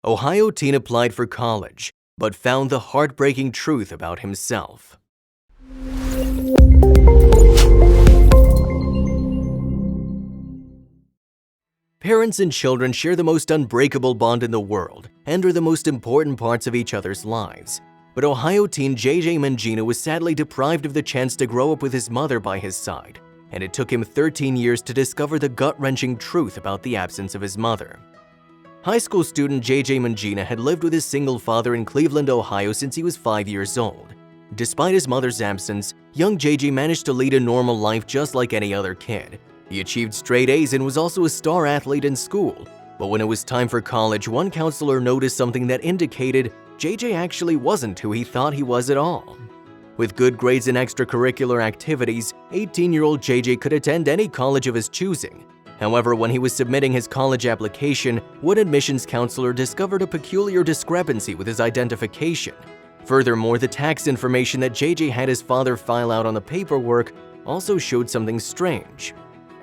Ohio teen applied for college, but found the heartbreaking truth about himself. Parents and children share the most unbreakable bond in the world and are the most important parts of each other's lives. But Ohio teen JJ Mangina was sadly deprived of the chance to grow up with his mother by his side, and it took him 13 years to discover the gut-wrenching truth about the absence of his mother. High school student JJ Mangina had lived with his single father in Cleveland, Ohio since he was 5 years old. Despite his mother's absence, young JJ managed to lead a normal life just like any other kid. He achieved straight A's and was also a star athlete in school. But when it was time for college, one counselor noticed something that indicated JJ actually wasn't who he thought he was at all. With good grades and extracurricular activities, 18-year-old JJ could attend any college of his choosing. However, when he was submitting his college application, one admissions counselor discovered a peculiar discrepancy with his identification. Furthermore, the tax information that JJ had his father file out on the paperwork also showed something strange.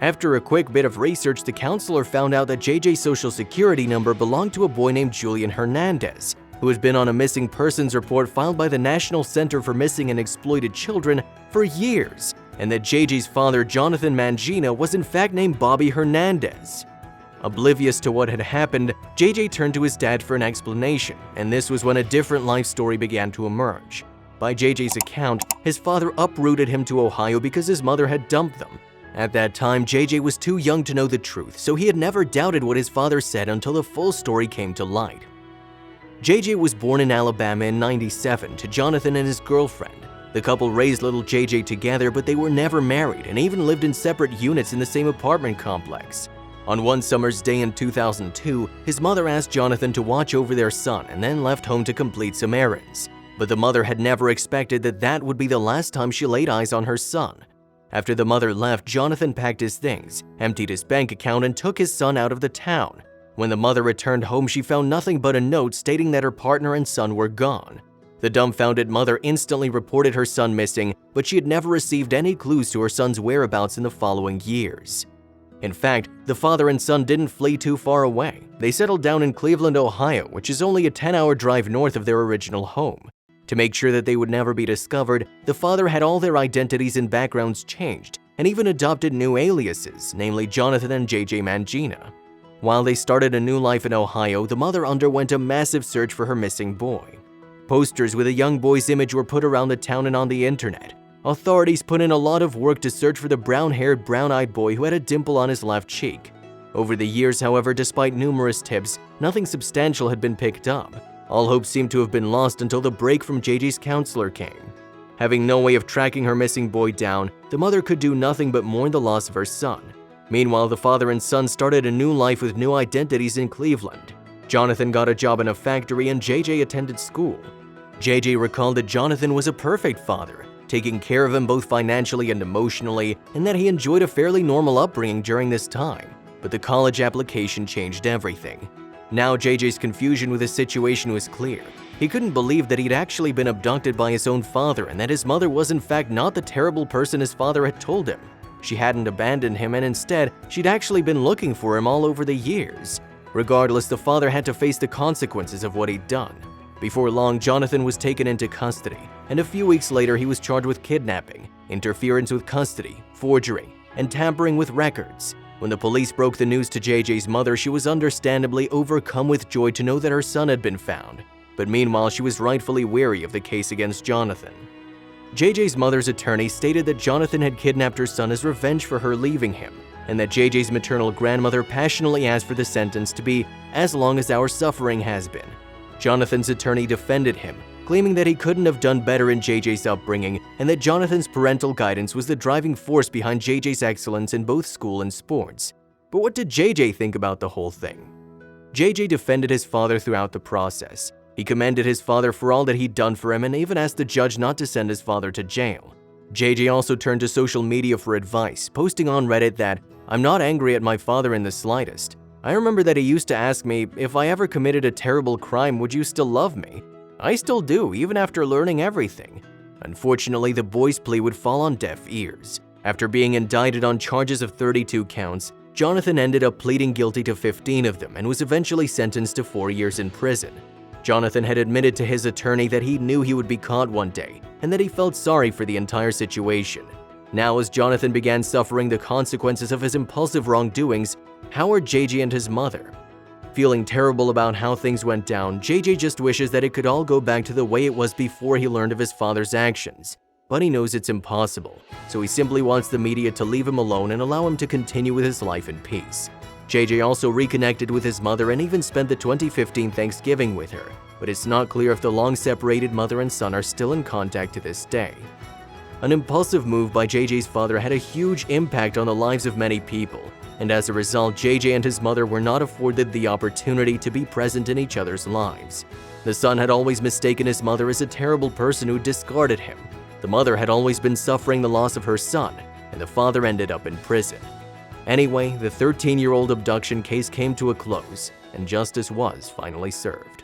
After a quick bit of research, the counselor found out that JJ's social security number belonged to a boy named Julian Hernandez, who had been on a missing persons report filed by the National Center for Missing and Exploited Children for years, and that JJ's father, Jonathan Mangina, was in fact named Bobby Hernandez. Oblivious to what had happened, JJ turned to his dad for an explanation, and this was when a different life story began to emerge. By JJ's account, his father uprooted him to Ohio because his mother had dumped them. At that time, JJ was too young to know the truth, so he had never doubted what his father said until the full story came to light. JJ was born in Alabama in '97 to Jonathan and his girlfriend. The couple raised little JJ together, but they were never married and even lived in separate units in the same apartment complex. On one summer's day in 2002, his mother asked Jonathan to watch over their son and then left home to complete some errands. But the mother had never expected that that would be the last time she laid eyes on her son. After the mother left, Jonathan packed his things, emptied his bank account, and took his son out of the town. When the mother returned home, she found nothing but a note stating that her partner and son were gone. The dumbfounded mother instantly reported her son missing, but she had never received any clues to her son's whereabouts in the following years. In fact, the father and son didn't flee too far away. They settled down in Cleveland, Ohio, which is only a 10-hour drive north of their original home. To make sure that they would never be discovered, the father had all their identities and backgrounds changed, and even adopted new aliases, namely Jonathan and JJ Mangina. While they started a new life in Ohio, the mother underwent a massive search for her missing boy. Posters with a young boy's image were put around the town and on the internet. Authorities put in a lot of work to search for the brown-haired, brown-eyed boy who had a dimple on his left cheek. Over the years, however, despite numerous tips, nothing substantial had been picked up. All hope seemed to have been lost until the break from JJ's counselor came. Having no way of tracking her missing boy down, the mother could do nothing but mourn the loss of her son. Meanwhile, the father and son started a new life with new identities in Cleveland. Jonathan got a job in a factory and JJ attended school. JJ recalled that Jonathan was a perfect father, taking care of him both financially and emotionally, and that he enjoyed a fairly normal upbringing during this time. But the college application changed everything. Now JJ's confusion with his situation was clear. He couldn't believe that he'd actually been abducted by his own father and that his mother was in fact not the terrible person his father had told him. She hadn't abandoned him, and instead, she'd actually been looking for him all over the years. Regardless, the father had to face the consequences of what he'd done. Before long, Jonathan was taken into custody, and a few weeks later he was charged with kidnapping, interference with custody, forgery, and tampering with records. When the police broke the news to JJ's mother, she was understandably overcome with joy to know that her son had been found. But meanwhile, she was rightfully wary of the case against Jonathan. JJ's mother's attorney stated that Jonathan had kidnapped her son as revenge for her leaving him, and that JJ's maternal grandmother passionately asked for the sentence to be as long as our suffering has been. Jonathan's attorney defended him, claiming that he couldn't have done better in JJ's upbringing and that Jonathan's parental guidance was the driving force behind JJ's excellence in both school and sports. But what did JJ think about the whole thing? JJ defended his father throughout the process. He commended his father for all that he'd done for him and even asked the judge not to send his father to jail. JJ also turned to social media for advice, posting on Reddit that, "I'm not angry at my father in the slightest. I remember that he used to ask me, if I ever committed a terrible crime, would you still love me? I still do, even after learning everything." Unfortunately, the boy's plea would fall on deaf ears. After being indicted on charges of 32 counts, Jonathan ended up pleading guilty to 15 of them and was eventually sentenced to 4 years in prison. Jonathan had admitted to his attorney that he knew he would be caught one day and that he felt sorry for the entire situation. Now, as Jonathan began suffering the consequences of his impulsive wrongdoings, how are JJ and his mother? Feeling terrible about how things went down, JJ just wishes that it could all go back to the way it was before he learned of his father's actions. But he knows it's impossible, so he simply wants the media to leave him alone and allow him to continue with his life in peace. JJ also reconnected with his mother and even spent the 2015 Thanksgiving with her, but it's not clear if the long-separated mother and son are still in contact to this day. An impulsive move by JJ's father had a huge impact on the lives of many people, and as a result, JJ and his mother were not afforded the opportunity to be present in each other's lives. The son had always mistaken his mother as a terrible person who discarded him. The mother had always been suffering the loss of her son, and the father ended up in prison. Anyway, the 13-year-old abduction case came to a close, and justice was finally served.